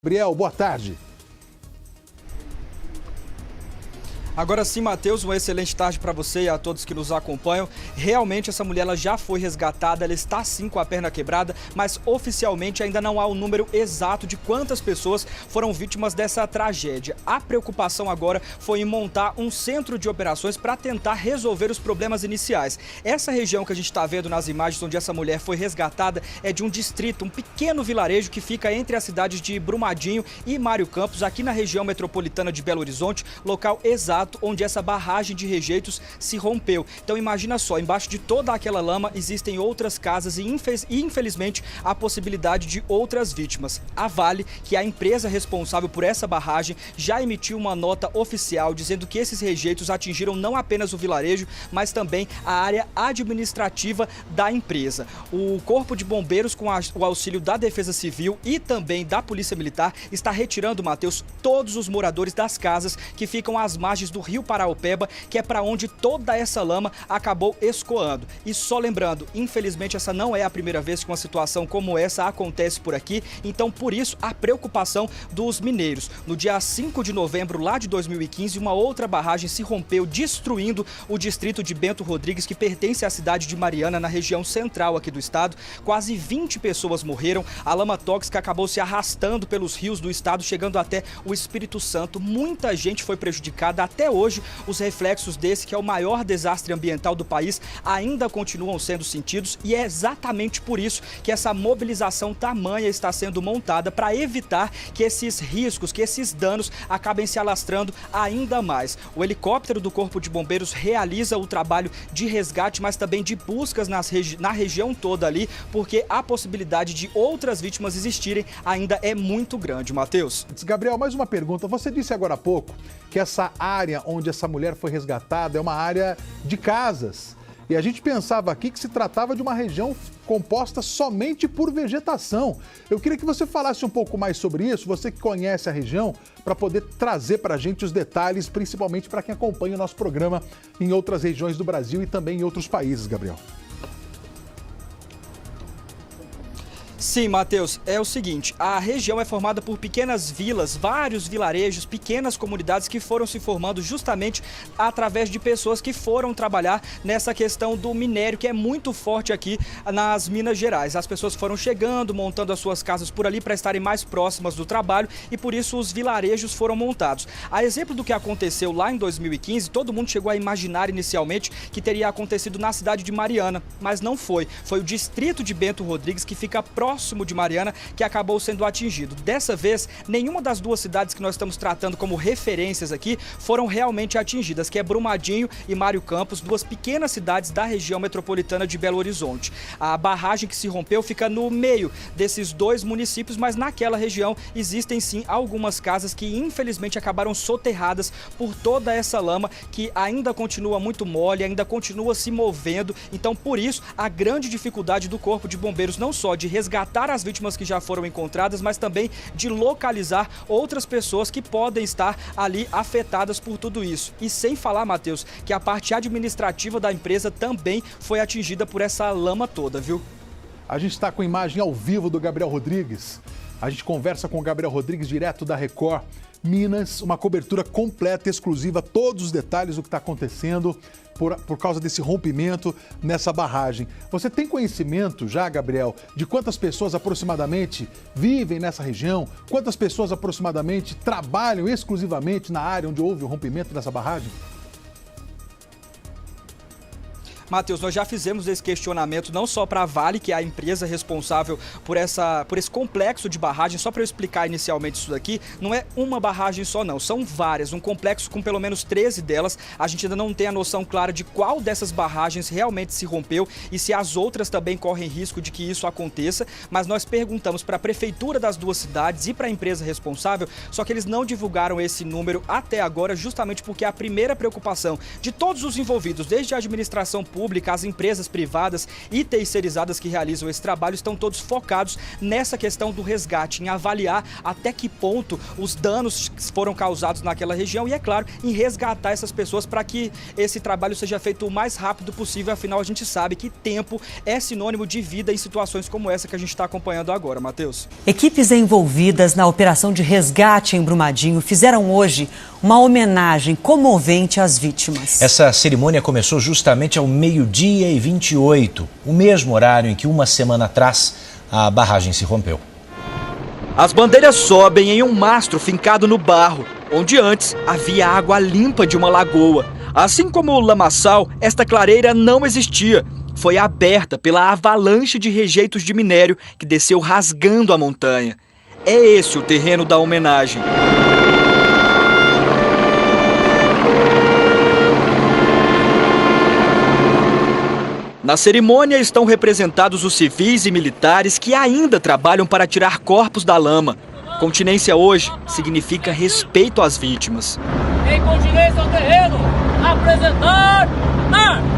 Gabriel, boa tarde. Agora sim, Matheus, uma excelente tarde para você e a todos que nos acompanham. Realmente essa mulher ela já foi resgatada, ela está sim com a perna quebrada, mas oficialmente ainda não há o número exato de quantas pessoas foram vítimas dessa tragédia. A preocupação agora foi em montar um centro de operações para tentar resolver os problemas iniciais. Essa região que a gente está vendo nas imagens onde essa mulher foi resgatada é de um distrito, um pequeno vilarejo que fica entre as cidades de Brumadinho e Mário Campos, aqui na região metropolitana de Belo Horizonte, local exato onde essa barragem de rejeitos se rompeu. Então imagina só, embaixo de toda aquela lama existem outras casas e infelizmente a possibilidade de outras vítimas. A Vale, que é a empresa responsável por essa barragem, já emitiu uma nota oficial dizendo que esses rejeitos atingiram não apenas o vilarejo, mas também a área administrativa da empresa. O Corpo de Bombeiros, com o auxílio da Defesa Civil e também da Polícia Militar, está retirando, Matheus, todos os moradores das casas que ficam às margens do Rio Paraopeba, que é para onde toda essa lama acabou escoando. E só lembrando, infelizmente essa não é a primeira vez que uma situação como essa acontece por aqui, então por isso a preocupação dos mineiros. No dia 5 de novembro lá de 2015, uma outra barragem se rompeu, destruindo o distrito de Bento Rodrigues, que pertence à cidade de Mariana, na região central aqui do estado. Quase 20 pessoas morreram, a lama tóxica acabou se arrastando pelos rios do estado, chegando até o Espírito Santo. Muita gente foi prejudicada. Até hoje, os reflexos desse, que é o maior desastre ambiental do país, ainda continuam sendo sentidos, e é exatamente por isso que essa mobilização tamanha está sendo montada para evitar que esses riscos, que esses danos acabem se alastrando ainda mais. O helicóptero do Corpo de Bombeiros realiza o trabalho de resgate, mas também de buscas na região toda ali, porque a possibilidade de outras vítimas existirem ainda é muito grande, Matheus. Gabriel, mais uma pergunta. Você disse agora há pouco que essa área onde essa mulher foi resgatada é uma área de casas. E a gente pensava aqui que se tratava de uma região composta somente por vegetação. Eu queria que você falasse um pouco mais sobre isso, você que conhece a região, para poder trazer para a gente os detalhes, principalmente para quem acompanha o nosso programa em outras regiões do Brasil e também em outros países, Gabriel. Sim, Matheus, é o seguinte, a região é formada por pequenas vilas, vários vilarejos, pequenas comunidades que foram se formando justamente através de pessoas que foram trabalhar nessa questão do minério, que é muito forte aqui nas Minas Gerais. As pessoas foram chegando, montando as suas casas por ali para estarem mais próximas do trabalho, e por isso os vilarejos foram montados. A exemplo do que aconteceu lá em 2015, todo mundo chegou a imaginar inicialmente que teria acontecido na cidade de Mariana, mas não foi. Foi o distrito de Bento Rodrigues, que fica próximo de Mariana, que acabou sendo atingido. Dessa vez, nenhuma das duas cidades que nós estamos tratando como referências aqui foram realmente atingidas, que é Brumadinho e Mário Campos, duas pequenas cidades da região metropolitana de Belo Horizonte. A barragem que se rompeu fica no meio desses dois municípios, mas naquela região existem sim algumas casas que infelizmente acabaram soterradas por toda essa lama, que ainda continua muito mole, ainda continua se movendo. Então, por isso, a grande dificuldade do Corpo de Bombeiros, não só de resgatar as vítimas que já foram encontradas, mas também de localizar outras pessoas que podem estar ali afetadas por tudo isso. E sem falar, Matheus, que a parte administrativa da empresa também foi atingida por essa lama toda, viu? A gente está com imagem ao vivo do Gabriel Rodrigues. A gente conversa com o Gabriel Rodrigues direto da Record Minas, uma cobertura completa, exclusiva, todos os detalhes do que está acontecendo por causa desse rompimento nessa barragem. Você tem conhecimento já, Gabriel, de quantas pessoas aproximadamente vivem nessa região? Quantas pessoas aproximadamente trabalham exclusivamente na área onde houve o rompimento dessa barragem? Matheus, nós já fizemos esse questionamento não só para a Vale, que é a empresa responsável por esse complexo de barragens. Só para eu explicar inicialmente isso daqui, não é uma barragem só não, são várias, um complexo com pelo menos 13 delas. A gente ainda não tem a noção clara de qual dessas barragens realmente se rompeu e se as outras também correm risco de que isso aconteça, mas nós perguntamos para a prefeitura das duas cidades e para a empresa responsável, só que eles não divulgaram esse número até agora, justamente porque a primeira preocupação de todos os envolvidos, desde a administração pública pública, as empresas privadas e terceirizadas que realizam esse trabalho estão todos focados nessa questão do resgate, em avaliar até que ponto os danos foram causados naquela região e, é claro, em resgatar essas pessoas para que esse trabalho seja feito o mais rápido possível. Afinal, a gente sabe que tempo é sinônimo de vida em situações como essa que a gente está acompanhando agora, Matheus. Equipes envolvidas na operação de resgate em Brumadinho fizeram hoje uma homenagem comovente às vítimas. Essa cerimônia começou justamente ao 12h28, o mesmo horário em que uma semana atrás a barragem se rompeu. As bandeiras sobem em um mastro fincado no barro, onde antes havia água limpa de uma lagoa. Assim como o lamaçal, esta clareira não existia. Foi aberta pela avalanche de rejeitos de minério que desceu rasgando a montanha. É esse o terreno da homenagem. Na cerimônia estão representados os civis e militares que ainda trabalham para tirar corpos da lama. Continência hoje significa respeito às vítimas. Em continência ao terreno, apresentar armas!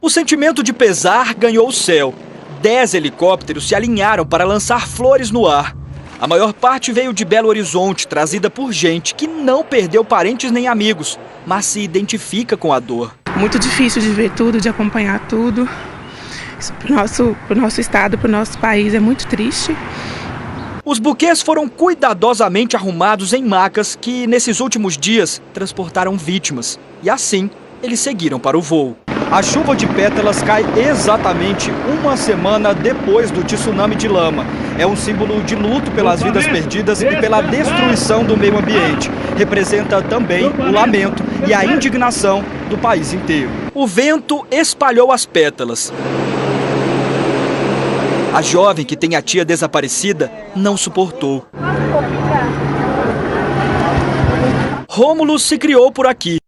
O sentimento de pesar ganhou o céu. 10 helicópteros se alinharam para lançar flores no ar. A maior parte veio de Belo Horizonte, trazida por gente que não perdeu parentes nem amigos, mas se identifica com a dor. Muito difícil de ver tudo, de acompanhar tudo. Para o nosso estado, para o nosso país, é muito triste. Os buquês foram cuidadosamente arrumados em macas que, nesses últimos dias, transportaram vítimas. E assim, eles seguiram para o voo. A chuva de pétalas cai exatamente uma semana depois do tsunami de lama. É um símbolo de luto pelas vidas perdidas e pela destruição do meio ambiente. Representa também o lamento e a indignação do país inteiro. O vento espalhou as pétalas. A jovem que tem a tia desaparecida não suportou. Rômulo se criou por aqui.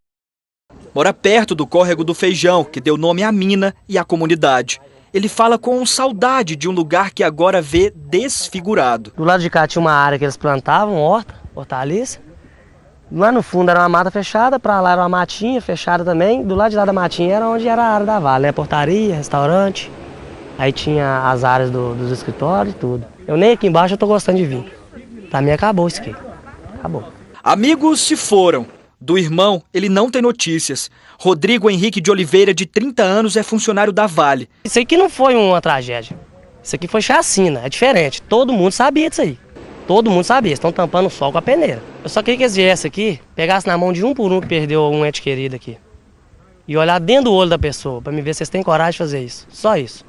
Mora perto do córrego do Feijão, que deu nome à mina e à comunidade. Ele fala com saudade de um lugar que agora vê desfigurado. Do lado de cá tinha uma área que eles plantavam, hortaliça. Lá no fundo era uma mata fechada, para lá era uma matinha fechada também. Do lado de lá da matinha era onde era a área da Vale, né? Portaria, restaurante. Aí tinha as áreas dos escritórios e tudo. Eu nem aqui embaixo eu tô gostando de vir. Pra mim acabou isso aqui. Acabou. Amigos se foram. Do irmão, ele não tem notícias. Rodrigo Henrique de Oliveira, de 30 anos, é funcionário da Vale. Isso aqui não foi uma tragédia. Isso aqui foi chacina, é diferente. Todo mundo sabia disso aí. Todo mundo sabia, estão tampando o sol com a peneira. Eu só queria que eles viessem aqui, pegassem na mão de um por um que perdeu um ente querido aqui. E olhar dentro do olho da pessoa, para me ver se vocês têm coragem de fazer isso. Só isso.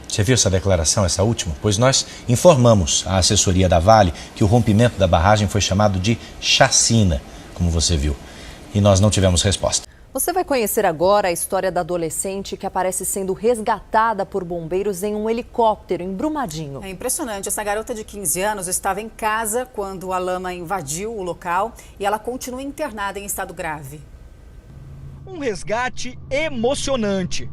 Você viu essa declaração, essa última? Pois nós informamos à assessoria da Vale que o rompimento da barragem foi chamado de chacina, como você viu. E nós não tivemos resposta. Você vai conhecer agora a história da adolescente que aparece sendo resgatada por bombeiros em um helicóptero em Brumadinho. É impressionante. Essa garota de 15 anos estava em casa quando a lama invadiu o local e ela continua internada em estado grave. Um resgate emocionante.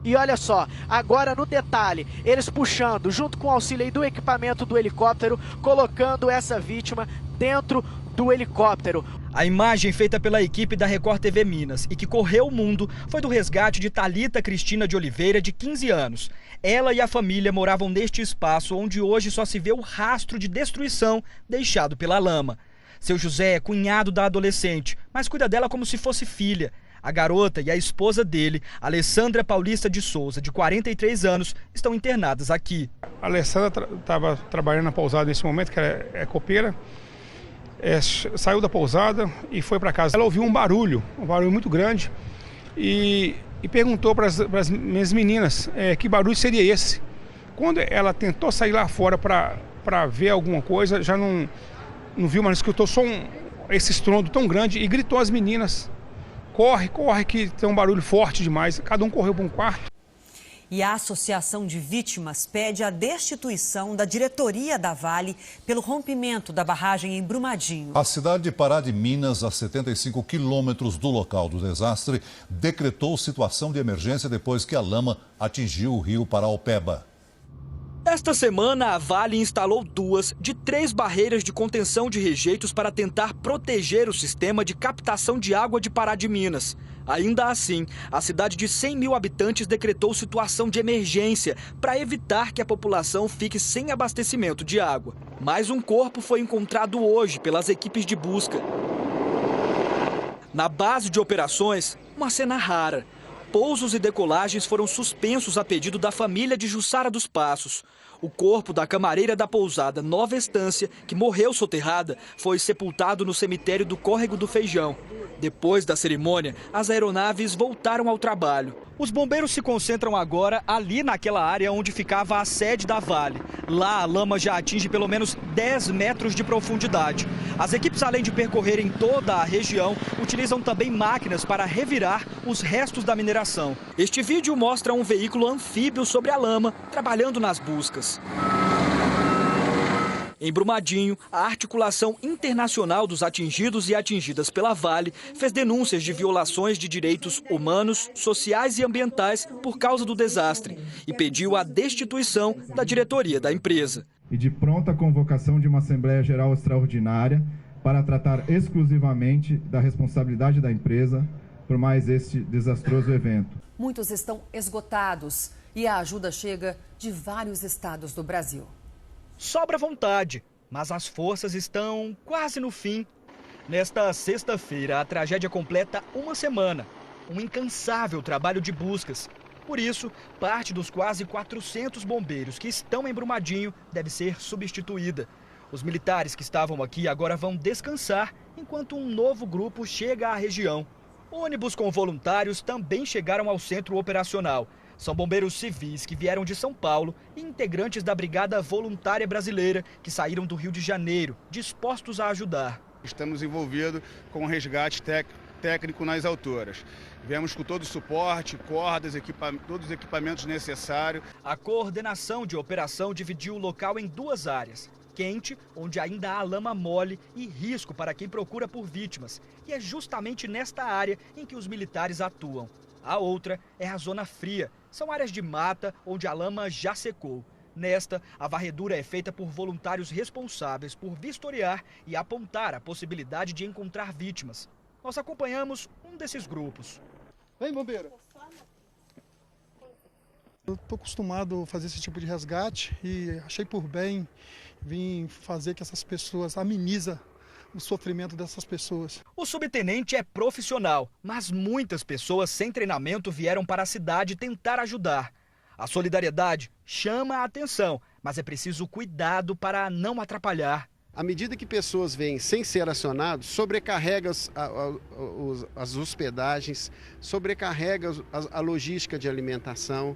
E olha só, agora no detalhe, eles puxando, junto com o auxílio do equipamento do helicóptero, colocando essa vítima dentro do helicóptero. A imagem feita pela equipe da Record TV Minas e que correu o mundo foi do resgate de Thalita Cristina de Oliveira, de 15 anos. Ela e a família moravam neste espaço onde hoje só se vê o rastro de destruição deixado pela lama. Seu José é cunhado da adolescente, mas cuida dela como se fosse filha. A garota e a esposa dele, Alessandra Paulista de Souza, de 43 anos, estão internadas aqui. A Alessandra estava trabalhando na pousada nesse momento, que ela é copeira. Saiu da pousada e foi para casa. Ela ouviu um barulho muito grande, e perguntou para as minhas meninas que barulho seria esse. Quando ela tentou sair lá fora para ver alguma coisa, já não viu, mas escutou só esse estrondo tão grande e gritou às meninas: corre, corre, que tem um barulho forte demais. Cada um correu para um quarto. E a Associação de Vítimas pede a destituição da diretoria da Vale pelo rompimento da barragem em Brumadinho. A cidade de Pará de Minas, a 75 quilômetros do local do desastre, decretou situação de emergência depois que a lama atingiu o rio Paraopeba. Esta semana, a Vale instalou 2 de 3 barreiras de contenção de rejeitos para tentar proteger o sistema de captação de água de Pará de Minas. Ainda assim, a cidade de 100 mil habitantes decretou situação de emergência para evitar que a população fique sem abastecimento de água. Mais um corpo foi encontrado hoje pelas equipes de busca. Na base de operações, uma cena rara. Pousos e decolagens foram suspensos a pedido da família de Jussara dos Passos. O corpo da camareira da pousada Nova Estância, que morreu soterrada, foi sepultado no cemitério do Córrego do Feijão. Depois da cerimônia, as aeronaves voltaram ao trabalho. Os bombeiros se concentram agora ali naquela área onde ficava a sede da Vale. Lá, a lama já atinge pelo menos 10 metros de profundidade. As equipes, além de percorrerem toda a região, utilizam também máquinas para revirar os restos da mineração. Este vídeo mostra um veículo anfíbio sobre a lama, trabalhando nas buscas. Em Brumadinho, a Articulação Internacional dos Atingidos e Atingidas pela Vale fez denúncias de violações de direitos humanos, sociais e ambientais por causa do desastre e pediu a destituição da diretoria da empresa. E de pronta convocação de uma Assembleia Geral Extraordinária para tratar exclusivamente da responsabilidade da empresa por mais este desastroso evento. Muitos estão esgotados e a ajuda chega de vários estados do Brasil. Sobra vontade, mas as forças estão quase no fim. Nesta sexta-feira, a tragédia completa uma semana. Um incansável trabalho de buscas. Por isso, parte dos quase 400 bombeiros que estão em Brumadinho deve ser substituída. Os militares que estavam aqui agora vão descansar, enquanto um novo grupo chega à região. Ônibus com voluntários também chegaram ao centro operacional. São bombeiros civis que vieram de São Paulo e integrantes da Brigada Voluntária Brasileira que saíram do Rio de Janeiro, dispostos a ajudar. Estamos envolvidos com o resgate técnico nas alturas. Viemos com todo o suporte, cordas, todos os equipamentos necessários. A coordenação de operação dividiu o local em 2 áreas. Quente, onde ainda há lama mole e risco para quem procura por vítimas. E é justamente nesta área em que os militares atuam. A outra é a zona fria. São áreas de mata onde a lama já secou. Nesta, a varredura é feita por voluntários responsáveis por vistoriar e apontar a possibilidade de encontrar vítimas. Nós acompanhamos um desses grupos. Vem, bombeiro. Eu estou acostumado a fazer esse tipo de resgate e achei por bem vir fazer que essas pessoas amenizem o sofrimento dessas pessoas. O subtenente é profissional, mas muitas pessoas sem treinamento vieram para a cidade tentar ajudar. A solidariedade chama a atenção, mas é preciso cuidado para não atrapalhar. À medida que pessoas vêm sem ser acionados, sobrecarrega as hospedagens, sobrecarrega a logística de alimentação,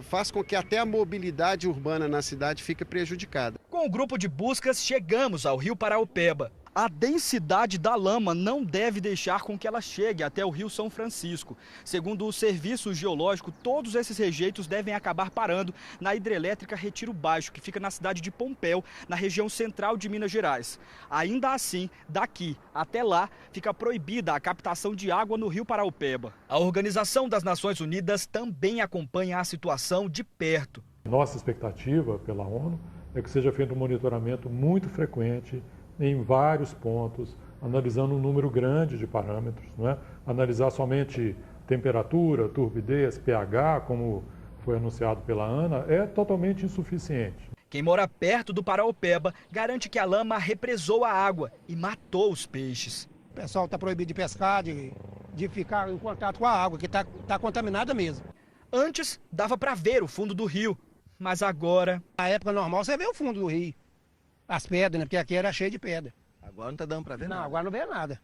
faz com que até a mobilidade urbana na cidade fique prejudicada. Com o grupo de buscas, chegamos ao Rio Paraopeba. A densidade da lama não deve deixar com que ela chegue até o Rio São Francisco. Segundo o Serviço Geológico, todos esses rejeitos devem acabar parando na hidrelétrica Retiro Baixo, que fica na cidade de Pompéu, na região central de Minas Gerais. Ainda assim, daqui até lá, fica proibida a captação de água no Rio Paraopeba. A Organização das Nações Unidas também acompanha a situação de perto. Nossa expectativa pela ONU é que seja feito um monitoramento muito frequente em vários pontos, analisando um número grande de parâmetros, não é? Analisar somente temperatura, turbidez, pH, como foi anunciado pela ANA, é totalmente insuficiente. Quem mora perto do Paraopeba garante que a lama represou a água e matou os peixes. O pessoal está proibido de pescar, de ficar em contato com a água, que está contaminada mesmo. Antes, dava para ver o fundo do rio, mas agora... Na época normal, você vê o fundo do rio. As pedras, né? Porque aqui era cheio de pedra. Agora não está dando para ver nada. Não, agora não vê nada.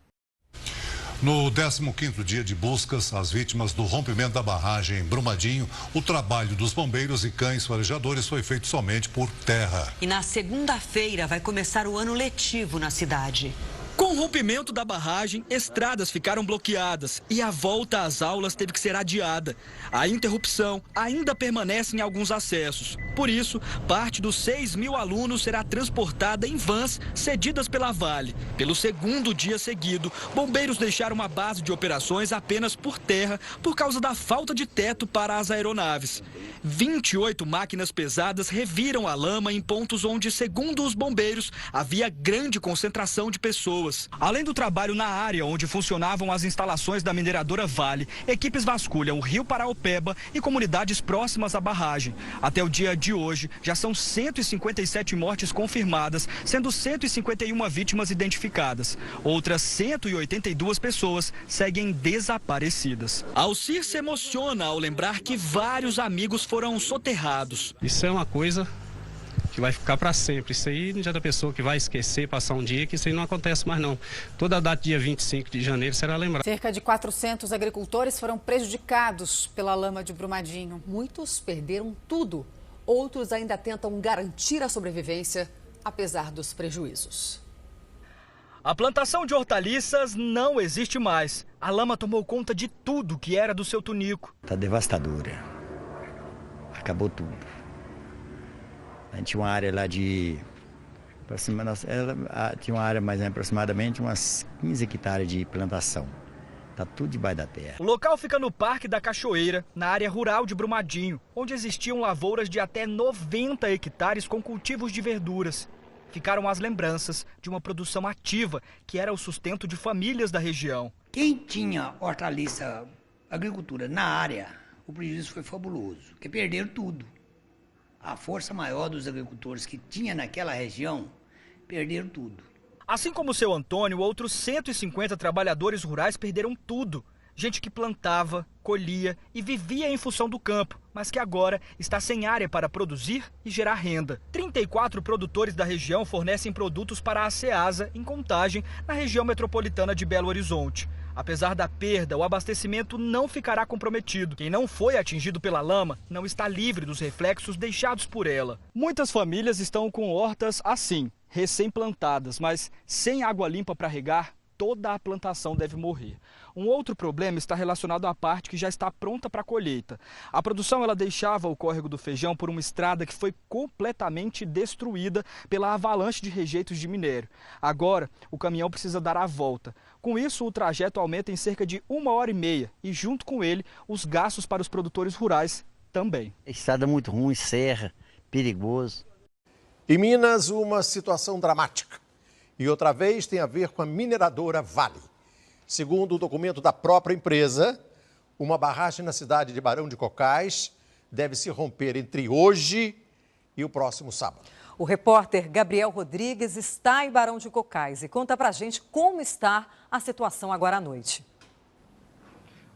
No 15º dia de buscas às vítimas do rompimento da barragem em Brumadinho, o trabalho dos bombeiros e cães farejadores foi feito somente por terra. E na segunda-feira vai começar o ano letivo na cidade. Com o rompimento da barragem, estradas ficaram bloqueadas e a volta às aulas teve que ser adiada. A interrupção ainda permanece em alguns acessos. Por isso, parte dos 6.000 alunos será transportada em vans cedidas pela Vale. Pelo segundo dia seguido, bombeiros deixaram uma base de operações apenas por terra por causa da falta de teto para as aeronaves. 28 máquinas pesadas reviram a lama em pontos onde, segundo os bombeiros, havia grande concentração de pessoas. Além do trabalho na área onde funcionavam as instalações da mineradora Vale, equipes vasculham o Rio Paraopeba e comunidades próximas à barragem. Até o dia de hoje, já são 157 mortes confirmadas, sendo 151 vítimas identificadas. Outras 182 pessoas seguem desaparecidas. Alcir se emociona ao lembrar que vários amigos foram soterrados. Isso é uma coisa que vai ficar para sempre. Isso aí não é da pessoa que vai esquecer, passar um dia, que isso aí não acontece mais não. Toda a data dia 25 de janeiro será lembrada. Cerca de 400 agricultores foram prejudicados pela lama de Brumadinho. Muitos perderam tudo. Outros ainda tentam garantir a sobrevivência, apesar dos prejuízos. A plantação de hortaliças não existe mais. A lama tomou conta de tudo que era do seu tunico. Está devastadora. Acabou tudo. A gente tinha uma área lá de... tinha uma área mais aproximadamente umas 15 hectares de plantação. Está tudo debaixo da terra. O local fica no Parque da Cachoeira, na área rural de Brumadinho, onde existiam lavouras de até 90 hectares com cultivos de verduras. Ficaram as lembranças de uma produção ativa, que era o sustento de famílias da região. Quem tinha hortaliça, agricultura na área, o prejuízo foi fabuloso, porque perderam tudo. A força maior dos agricultores que tinha naquela região, perderam tudo. Assim como o seu Antônio, outros 150 trabalhadores rurais perderam tudo. Gente que plantava, colhia e vivia em função do campo, mas que agora está sem área para produzir e gerar renda. 34 produtores da região fornecem produtos para a Ceasa, em Contagem, na região metropolitana de Belo Horizonte. Apesar da perda, o abastecimento não ficará comprometido. Quem não foi atingido pela lama não está livre dos reflexos deixados por ela. Muitas famílias estão com hortas assim, recém-plantadas, mas sem água limpa para regar, toda a plantação deve morrer. Um outro problema está relacionado à parte que já está pronta para a colheita. A produção ela deixava o córrego do Feijão por uma estrada que foi completamente destruída pela avalanche de rejeitos de minério. Agora, o caminhão precisa dar a volta. Com isso, o trajeto aumenta em cerca de 1h30 e, junto com ele, os gastos para os produtores rurais também. Estrada muito ruim, serra, perigoso. Em Minas, uma situação dramática. E outra vez tem a ver com a mineradora Vale. Segundo o documento da própria empresa, uma barragem na cidade de Barão de Cocais deve se romper entre hoje e o próximo sábado. O repórter Gabriel Rodrigues está em Barão de Cocais e conta pra gente como está a situação agora à noite.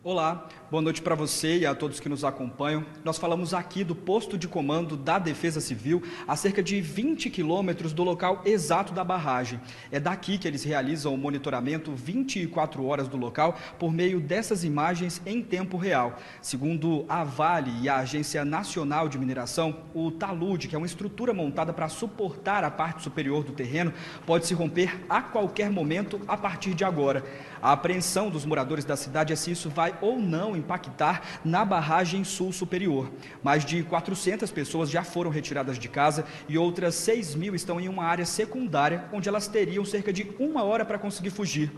Olá, boa noite para você e a todos que nos acompanham. Nós falamos aqui do posto de comando da Defesa Civil, a cerca de 20 quilômetros do local exato da barragem. É daqui que eles realizam o monitoramento 24 horas do local por meio dessas imagens em tempo real. Segundo a Vale e a Agência Nacional de Mineração, o talude, que é uma estrutura montada para suportar a parte superior do terreno, pode se romper a qualquer momento a partir de agora. A apreensão dos moradores da cidade é se isso vai ou não impactar na barragem sul superior. Mais de 400 pessoas já foram retiradas de casa e outras 6.000 estão em uma área secundária, onde elas teriam cerca de 1 hora para conseguir fugir.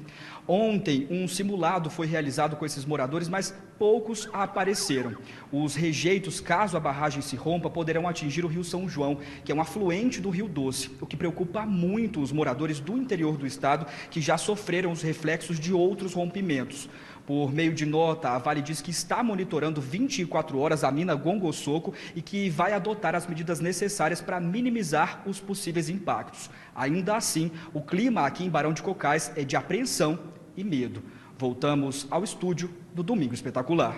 Ontem, um simulado foi realizado com esses moradores, mas poucos apareceram. Os rejeitos, caso a barragem se rompa, poderão atingir o Rio São João, que é um afluente do Rio Doce, o que preocupa muito os moradores do interior do estado, que já sofreram os reflexos de outros rompimentos. Por meio de nota, a Vale diz que está monitorando 24 horas a mina Gongoçoco e que vai adotar as medidas necessárias para minimizar os possíveis impactos. Ainda assim, o clima aqui em Barão de Cocais é de apreensão e medo. Voltamos ao estúdio do Domingo Espetacular.